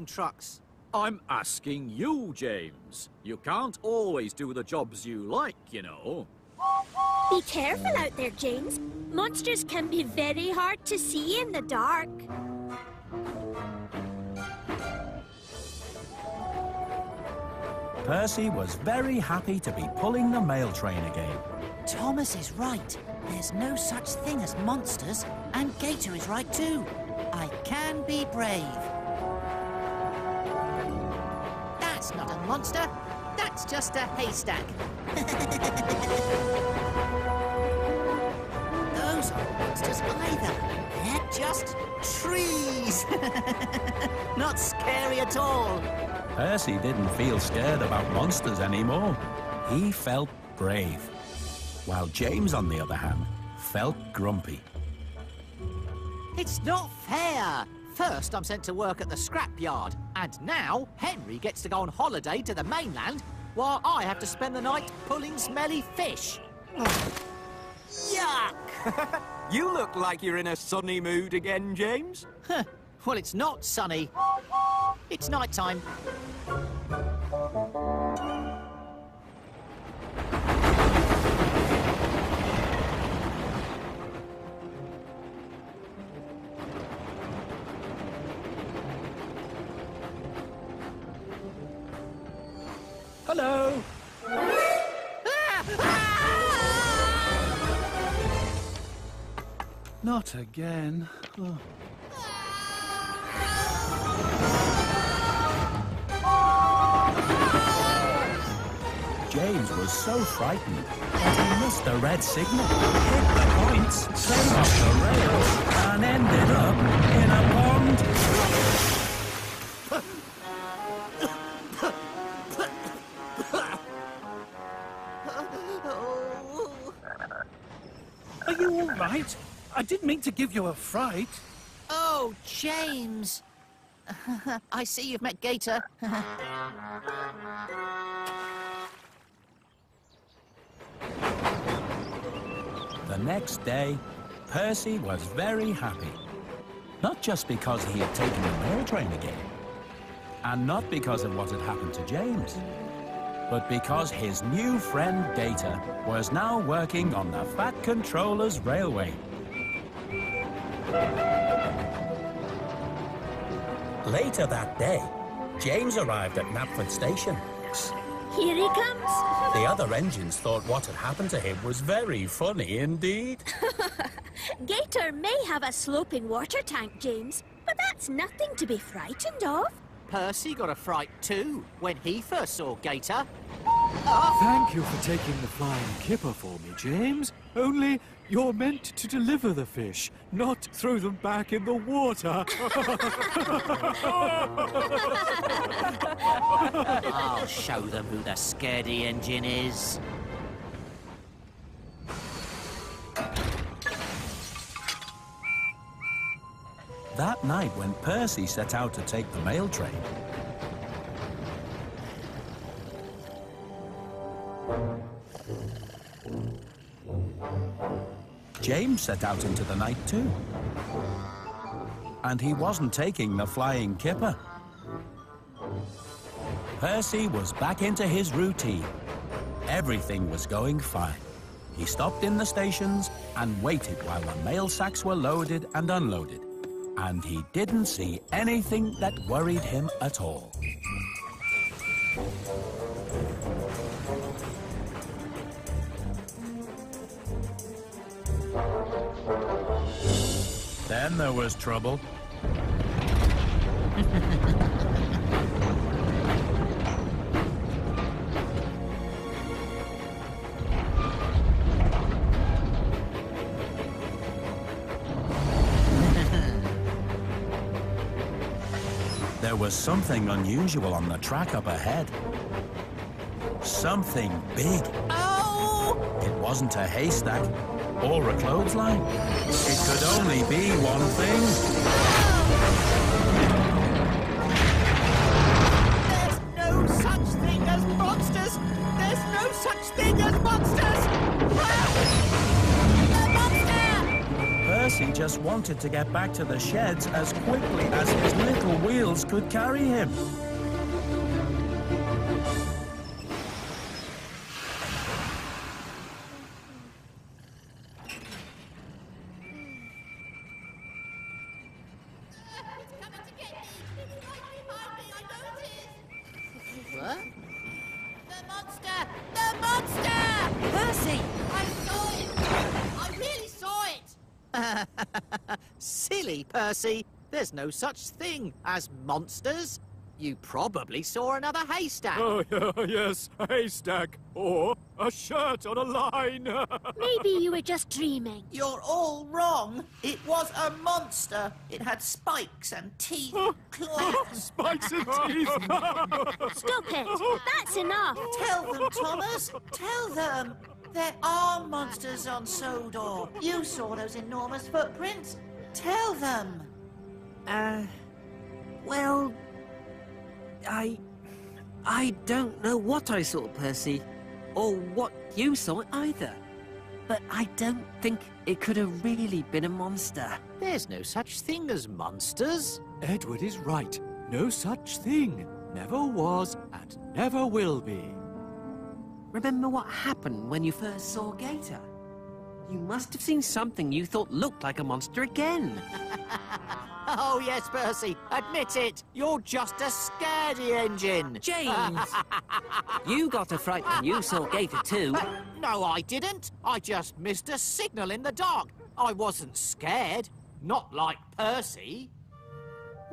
trucks. I'm asking you, James. You can't always do the jobs you like, you know. Be careful out there, James. Monsters can be very hard to see in the dark. Percy was very happy to be pulling the mail train again. Thomas is right. There's no such thing as monsters, and Gator is right too. I can be brave. That's not a monster. That's just a haystack. Those aren't monsters either. They're just trees. Not scary at all. Percy didn't feel scared about monsters anymore. He felt brave. While James, on the other hand, felt grumpy. It's not fair. First, I'm sent to work at the scrapyard, and now Henry gets to go on holiday to the mainland, while I have to spend the night pulling smelly fish. Yuck! You look like you're in a sunny mood again, James. Well, it's not sunny. It's night time. Hello. Not again. Oh. James was so frightened that he missed the red signal, hit the points, came off the rails, and ended up in a pond. Are you all right? I didn't mean to give you a fright. Oh, James. I see you've met Gator. The next day, Percy was very happy. Not just because he had taken the mail train again, and not because of what had happened to James, but because his new friend Gator was now working on the Fat Controller's Railway. Later that day, James arrived at Knapford Station. Here he comes. The other engines thought what had happened to him was very funny indeed. Gator may have a sloping water tank, James, but that's nothing to be frightened of. Percy got a fright too when he first saw Gator. Thank you for taking the flying kipper for me, James. Only you're meant to deliver the fish, not throw them back in the water. I'll show them who the scaredy engine is. That night, when Percy set out to take the mail train, James set out into the night too. And he wasn't taking the flying kipper. Percy was back into his routine. Everything was going fine. He stopped in the stations and waited while the mail sacks were loaded and unloaded. And he didn't see anything that worried him at all. Then there was trouble. There was something unusual on the track up ahead. Something big. Oh! It wasn't a haystack or a clothesline. It could only be one thing. There's no such thing as monsters! There's no such thing as monsters! Ah! A monster! Percy just wanted to get back to the sheds as quickly as his little wheels could carry him. What? The monster! The monster! Percy! I saw it! I really saw it! Silly Percy. There's no such thing as monsters. You probably saw another haystack. Oh, yes, a haystack. Or a shirt on a line. Maybe you were just dreaming. You're all wrong. It was a monster. It had spikes and teeth, claws. Spikes and teeth. Stop it! That's enough! Tell them, Thomas. Tell them. There are monsters on Sodor. You saw those enormous footprints. Tell them. Well, I don't know what I saw, Percy, or what you saw either. But I don't think it could have really been a monster. There's no such thing as monsters. Edward is right. No such thing. Never was and never will be. Remember what happened when you first saw Gator? You must have seen something you thought looked like a monster again. Oh, yes, Percy. Admit it. You're just a scaredy engine. James! You got a fright when you saw Gator too. No, I didn't. I just missed a signal in the dark. I wasn't scared. Not like Percy.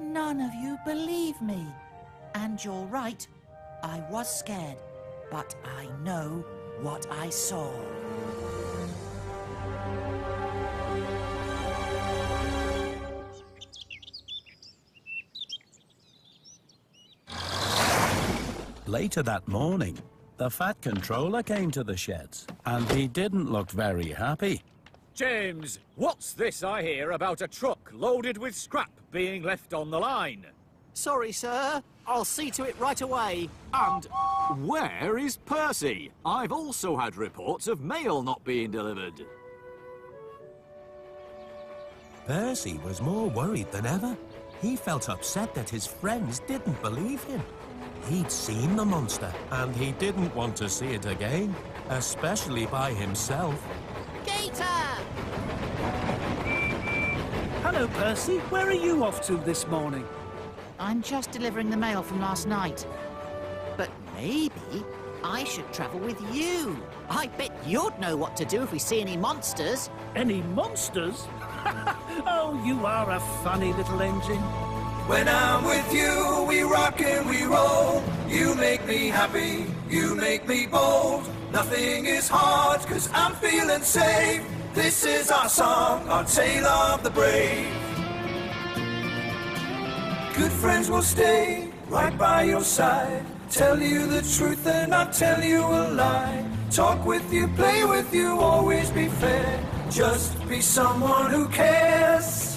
None of you believe me. And you're right. I was scared. But I know what I saw. Later that morning, the Fat Controller came to the sheds, and he didn't look very happy. James, what's this I hear about a truck loaded with scrap being left on the line? Sorry, sir. I'll see to it right away. And where is Percy? I've also had reports of mail not being delivered. Percy was more worried than ever. He felt upset that his friends didn't believe him. He'd seen the monster, and he didn't want to see it again, especially by himself. Gator! Hello, Percy. Where are you off to this morning? I'm just delivering the mail from last night. But maybe I should travel with you. I bet you'd know what to do if we see any monsters. Any monsters? Oh, you are a funny little engine. When I'm with you, we rock and we roll. You make me happy, you make me bold. Nothing is hard, 'cause I'm feeling safe. This is our song, our tale of the brave. Good friends will stay right by your side. Tell you the truth and not tell you a lie. Talk with you, play with you, always be fair. Just be someone who cares.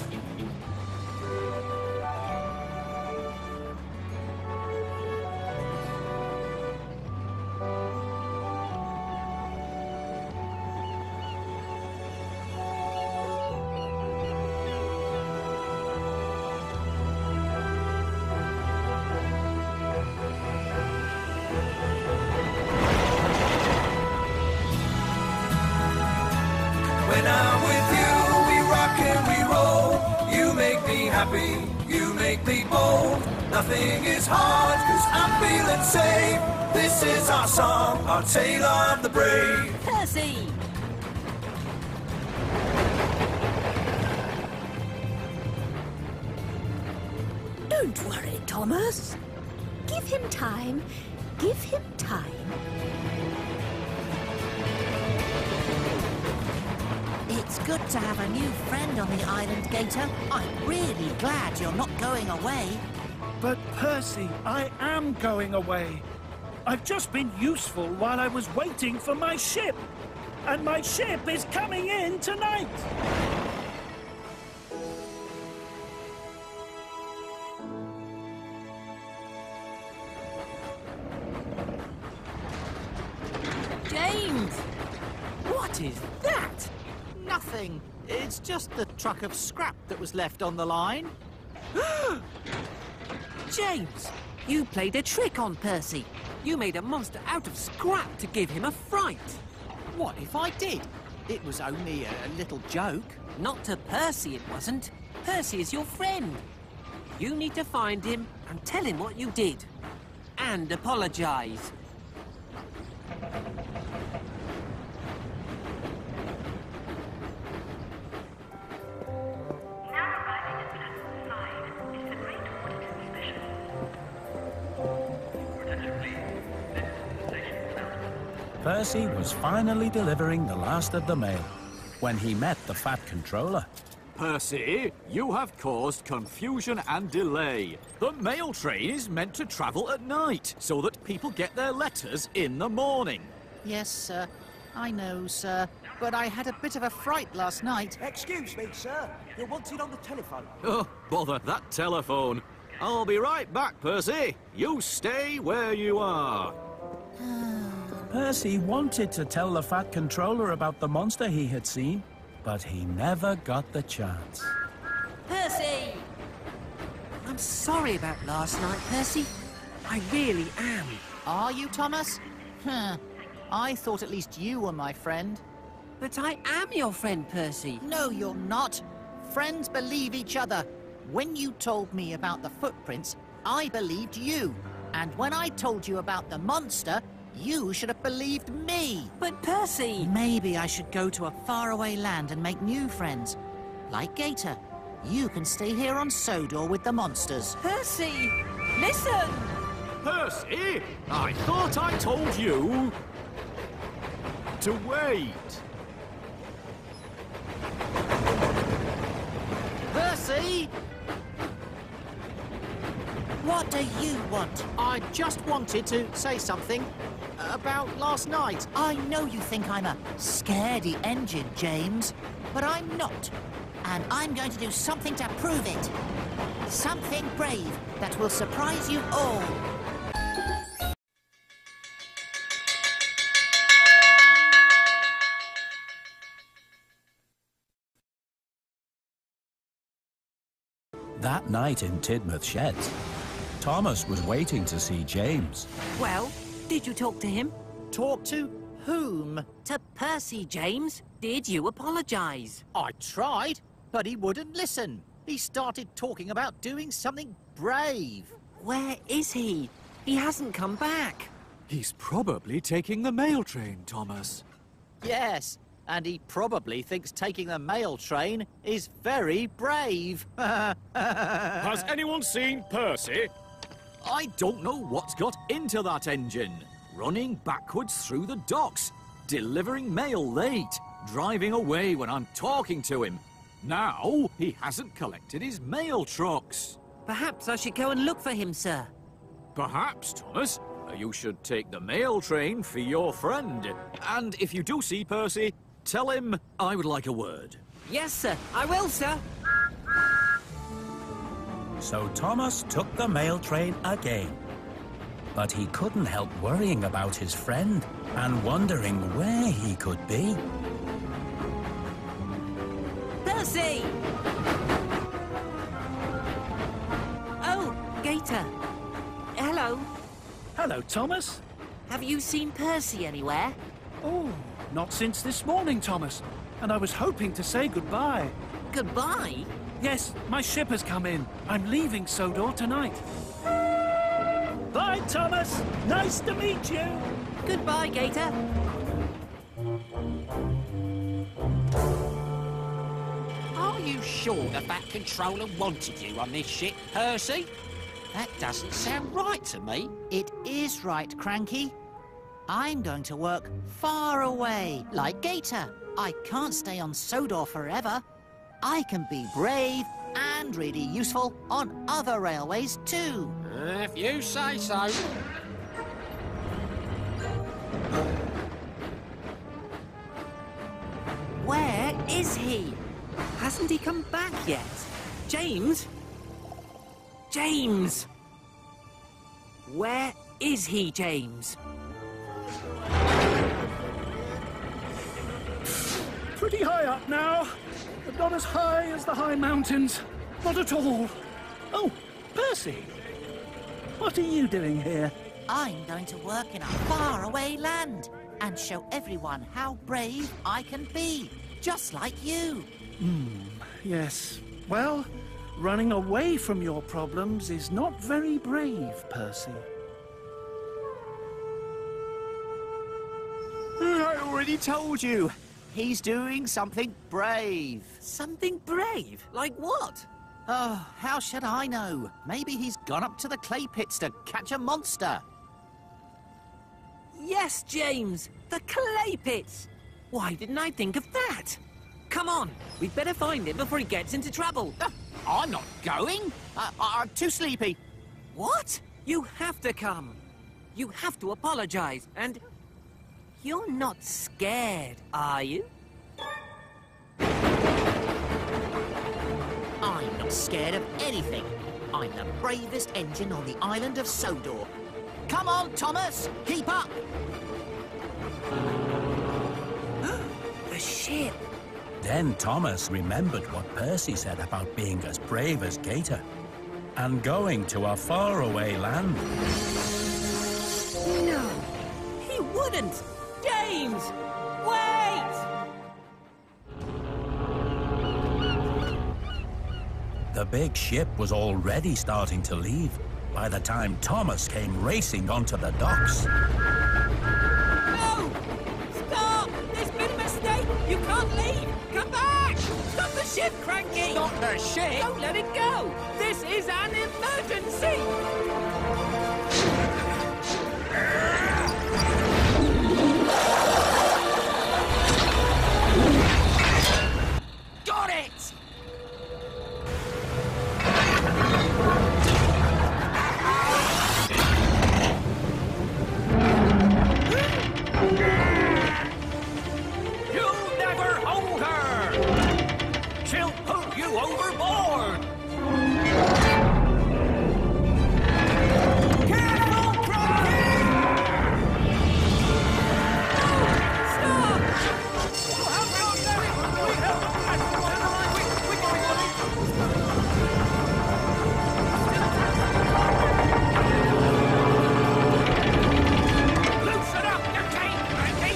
When I'm with you, we rock and we roll. You make me happy, you make me bold. Nothing is hard, 'cause I'm feeling safe. This is our song, our tale of the brave. Percy! Don't worry, Thomas. Give him time. Give him time. It's good to have a new friend on the island, Gator. I'm really glad you're not going away. But, Percy, I am going away. I've just been useful while I was waiting for my ship. And my ship is coming in tonight. James! What is that? Nothing. It's just the truck of scrap that was left on the line. James, you played a trick on Percy. You made a monster out of scrap to give him a fright. What if I did? It was only a little joke. Not to Percy, it wasn't. Percy is your friend. You need to find him and tell him what you did. And apologise. Percy was finally delivering the last of the mail when he met the Fat Controller. Percy, you have caused confusion and delay. The mail train is meant to travel at night so that people get their letters in the morning. Yes, sir. I know, sir. But I had a bit of a fright last night. Excuse me, sir. You're wanted on the telephone. Oh, bother that telephone. I'll be right back, Percy. You stay where you are. Percy wanted to tell the Fat Controller about the monster he had seen, but he never got the chance. Percy! I'm sorry about last night, Percy. I really am. Are you, Thomas? I thought at least you were my friend. But I am your friend, Percy. No, you're not. Friends believe each other. When you told me about the footprints, I believed you. And when I told you about the monster, you should have believed me. But Percy... Maybe I should go to a faraway land and make new friends. Like Gator. You can stay here on Sodor with the monsters. Percy! Listen! Percy, I thought I told you to wait. Percy! What do you want? I just wanted to say something about last night. I know you think I'm a scaredy engine, James, but I'm not. And I'm going to do something to prove it. Something brave that will surprise you all. That night in Tidmouth Sheds, Thomas was waiting to see James. Well, did you talk to him? Talk to whom? To Percy, James. Did you apologise? I tried, but he wouldn't listen. He started talking about doing something brave. Where is he? He hasn't come back. He's probably taking the mail train, Thomas. Yes, and he probably thinks taking the mail train is very brave. Has anyone seen Percy? I don't know what's got into that engine. Running backwards through the docks, delivering mail late, driving away when I'm talking to him. Now he hasn't collected his mail trucks. Perhaps I should go and look for him, sir. Perhaps, Thomas, you should take the mail train for your friend. And if you do see Percy, tell him I would like a word. Yes, sir. I will, sir. So Thomas took the mail train again. But he couldn't help worrying about his friend and wondering where he could be. Percy! Oh, Gator. Hello. Hello, Thomas. Have you seen Percy anywhere? Oh, not since this morning, Thomas. And I was hoping to say goodbye. Goodbye? Yes, my ship has come in. I'm leaving Sodor tonight. Bye, Thomas. Nice to meet you. Goodbye, Gator. Are you sure the Fat Controller wanted you on this ship, Percy? That doesn't sound right to me. It is right, Cranky. I'm going to work far away, like Gator. I can't stay on Sodor forever. I can be brave and really useful on other railways too. If you say so. Where is he? Hasn't he come back yet? James? James! Where is he, James? Pretty high up now. Not as high as the high mountains. Not at all. Oh, Percy. What are you doing here? I'm going to work in a faraway land and show everyone how brave I can be, just like you. Yes. Well, running away from your problems is not very brave, Percy. I already told you. He's doing something brave. Something brave? Like what? Oh, how should I know? Maybe he's gone up to the clay pits to catch a monster. Yes, James! The clay pits! Why didn't I think of that? Come on, we'd better find him before he gets into trouble. I'm not going. I'm too sleepy. What? You have to come. You have to apologize, and you're not scared, are you? I'm not scared of anything. I'm the bravest engine on the island of Sodor. Come on, Thomas, keep up. The ship. Then Thomas remembered what Percy said about being as brave as Gator and going to a faraway land. No, he wouldn't. James, wait! The big ship was already starting to leave by the time Thomas came racing onto the docks. No! Stop! There's been a mistake! You can't leave! Come back! Stop the ship, Cranky! Not the ship! Don't let it go! This is an emergency! Got it! You'll never hold her! She'll put you overboard! Careful, Cranky! Stop! Loosen up your chain, Cranky!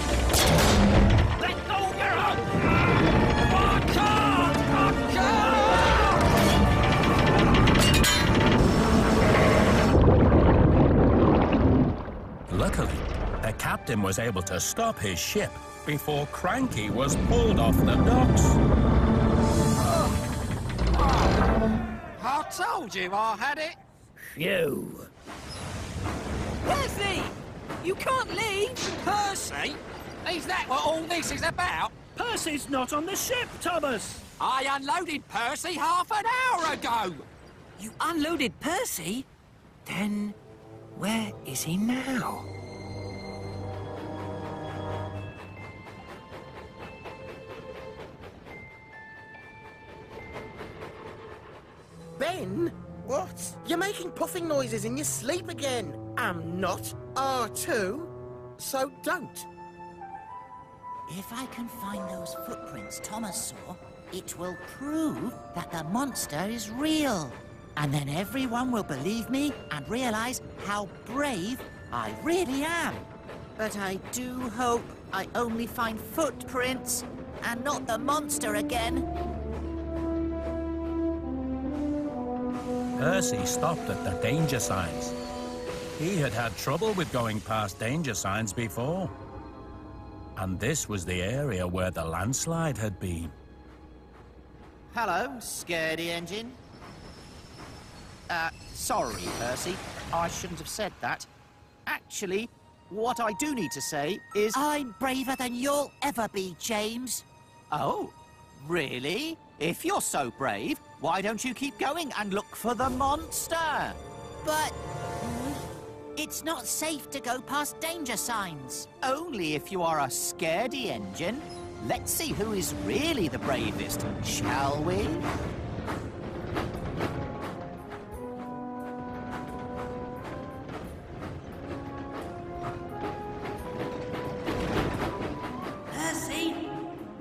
Let go of your hook! Watch out! Watch out! Luckily, the captain was able to stop his ship before Cranky was pulled off the docks. I told you I had it. Phew. Percy! You can't leave! Percy? Is that what all this is about? Percy's not on the ship, Thomas! I unloaded Percy half an hour ago. You unloaded Percy? Then where is he now? Ben? What? You're making puffing noises in your sleep again. I'm not R2, so don't. If I can find those footprints Thomas saw, it will prove that the monster is real. And then everyone will believe me and realize how brave I really am. But I do hope I only find footprints and not the monster again. Percy stopped at the danger signs. He had had trouble with going past danger signs before. And this was the area where the landslide had been. Hello, scaredy engine. Sorry, Percy. I shouldn't have said that. Actually, what I do need to say is... I'm braver than you'll ever be, James. Oh, really? If you're so brave, why don't you keep going and look for the monster? But it's not safe to go past danger signs. Only if you are a scaredy engine. Let's see who is really the bravest, shall we? Percy?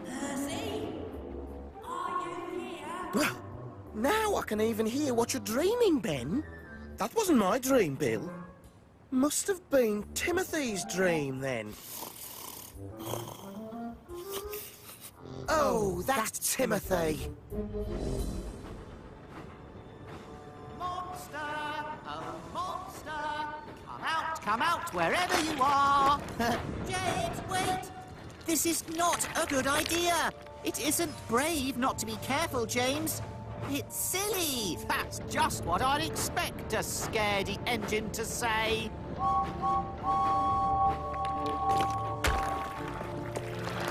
Percy? Are you I can even hear what you're dreaming, Ben. That wasn't my dream, Bill. Must have been Timothy's dream, then. Oh, that's Timothy. Monster! Oh, monster! Come out, wherever you are! James, wait! This is not a good idea! It isn't brave not to be careful, James. It's silly! That's just what I'd expect a scaredy engine to say.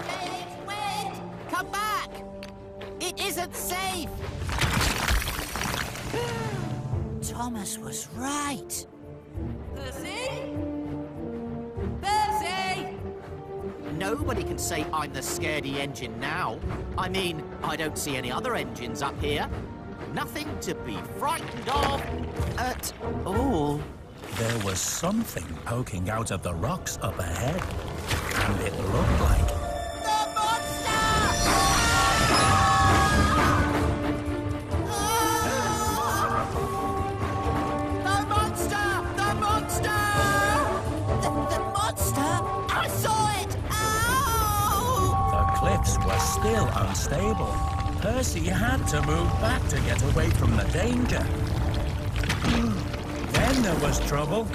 James, wait! Come back! It isn't safe! Thomas was right. Percy? Percy! Nobody can say I'm the scaredy engine now. I mean, I don't see any other engines up here. Nothing to be frightened of at all. There was something poking out of the rocks up ahead, and it looked like... The monster! The monster! The monster! The monster? I saw it! Ow! The cliffs were still unstable. Percy had to move back to get away from the danger. Then there was trouble.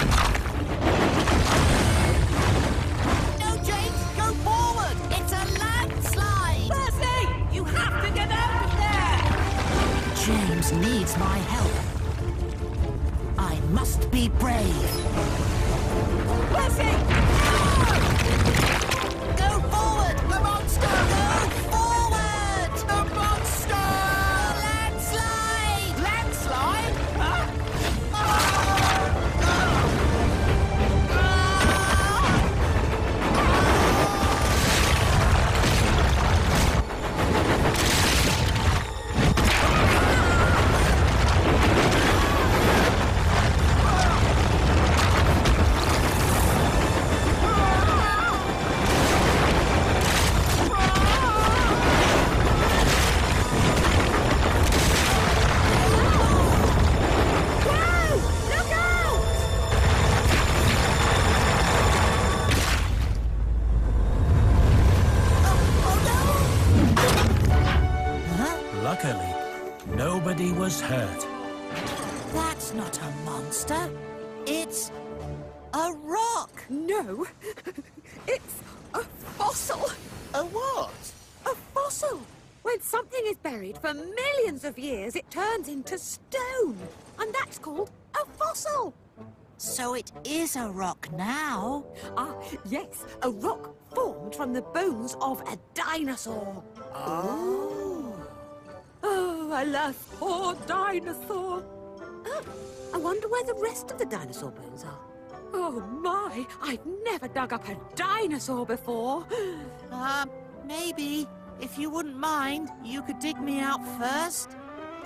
No, James! Go forward! It's a landslide! Percy! You have to get out of there! James needs my help. I must be brave. Percy! Go forward! The monster! Go forward! The monster! The landslide! Landslide? Huh? Luckily, nobody was hurt. That's not a monster. It's a rock. No, it's a fossil. A what? A fossil. When something is buried for millions of years, it turns into stone. And that's called a fossil. So it is a rock now. Ah, yes, a rock formed from the bones of a dinosaur. Oh, alas, poor dinosaur. Oh, I wonder where the rest of the dinosaur bones are. Oh, my, I've never dug up a dinosaur before. Maybe, if you wouldn't mind, you could dig me out first.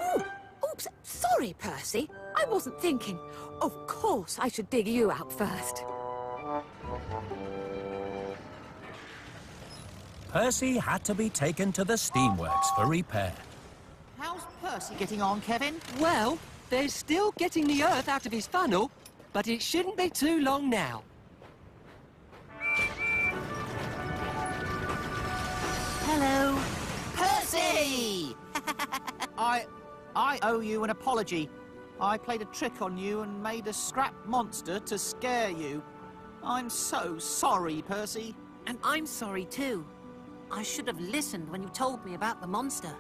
Oh, oops, sorry, Percy. I wasn't thinking. Of course I should dig you out first. Percy had to be taken to the steamworks for repair. How's Percy getting on, Kevin? Well, they're still getting the earth out of his funnel, but it shouldn't be too long now. Hello. Percy! I owe you an apology. I played a trick on you and made a scrap monster to scare you. I'm so sorry, Percy. And I'm sorry too. I should have listened when you told me about the monster.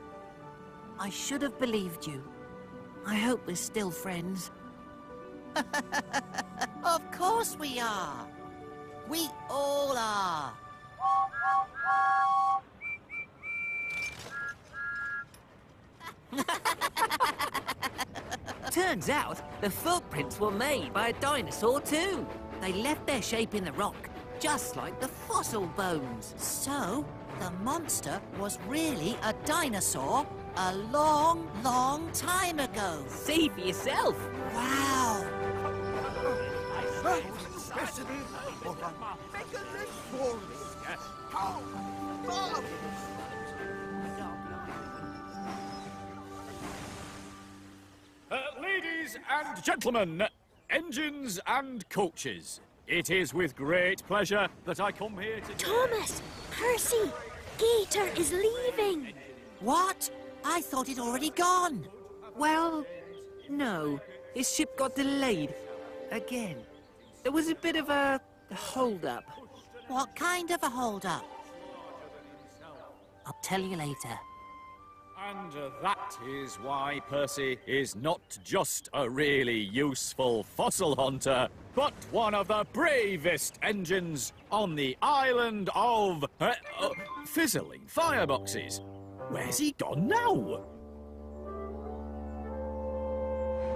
I should have believed you. I hope we're still friends. Of course we are. We all are. Turns out the footprints were made by a dinosaur too. They left their shape in the rock, just like the fossil bones. So, the monster was really a dinosaur a long, long time ago. See for yourself. Wow. Ladies and gentlemen, engines and coaches, it is with great pleasure that I come here to... Thomas! Percy! Gator is leaving! What? I thought he'd already gone. Well, no. His ship got delayed. Again. There was a bit of a hold-up. What kind of a hold-up? I'll tell you later. And that is why Percy is not just a really useful fossil hunter, but one of the bravest engines on the island of... fizzling fireboxes. Where's he gone now?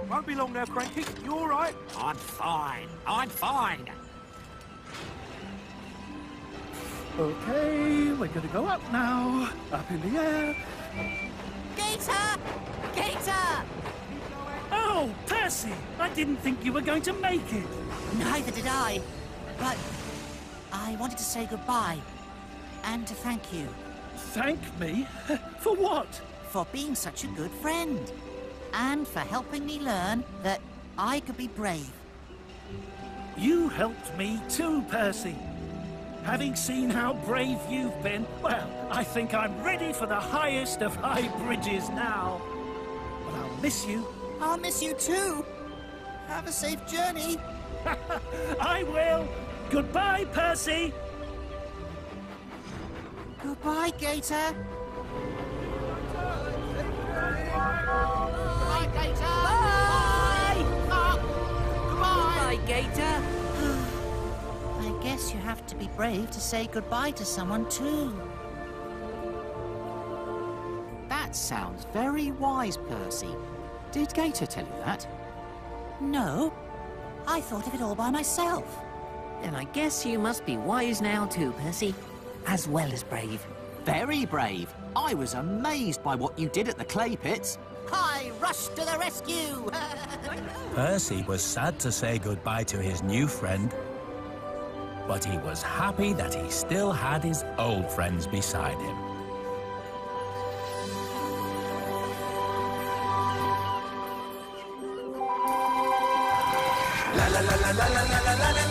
Won't be long now, Cranky. You all right? I'm fine. I'm fine. Okay, we're going to go up now. Up in the air. Gator! Gator! Oh, Percy! I didn't think you were going to make it. Neither did I. But I wanted to say goodbye. And to thank you. Thank me? For what? For being such a good friend. And for helping me learn that I could be brave. You helped me too, Percy. Having seen how brave you've been, well, I think I'm ready for the highest of high bridges now. But I'll miss you. I'll miss you too. Have a safe journey. I will. Goodbye, Percy. Goodbye, Gator. Bye, Gator. Bye! Goodbye. Bye, Gator. I guess you have to be brave to say goodbye to someone too. That sounds very wise, Percy. Did Gator tell you that? No, I thought of it all by myself. Then I guess you must be wise now too, Percy. As well as brave. Very brave. I was amazed by what you did at the clay pits. I rushed to the rescue! Percy was sad to say goodbye to his new friend, but he was happy that he still had his old friends beside him. La la la la la la la la la.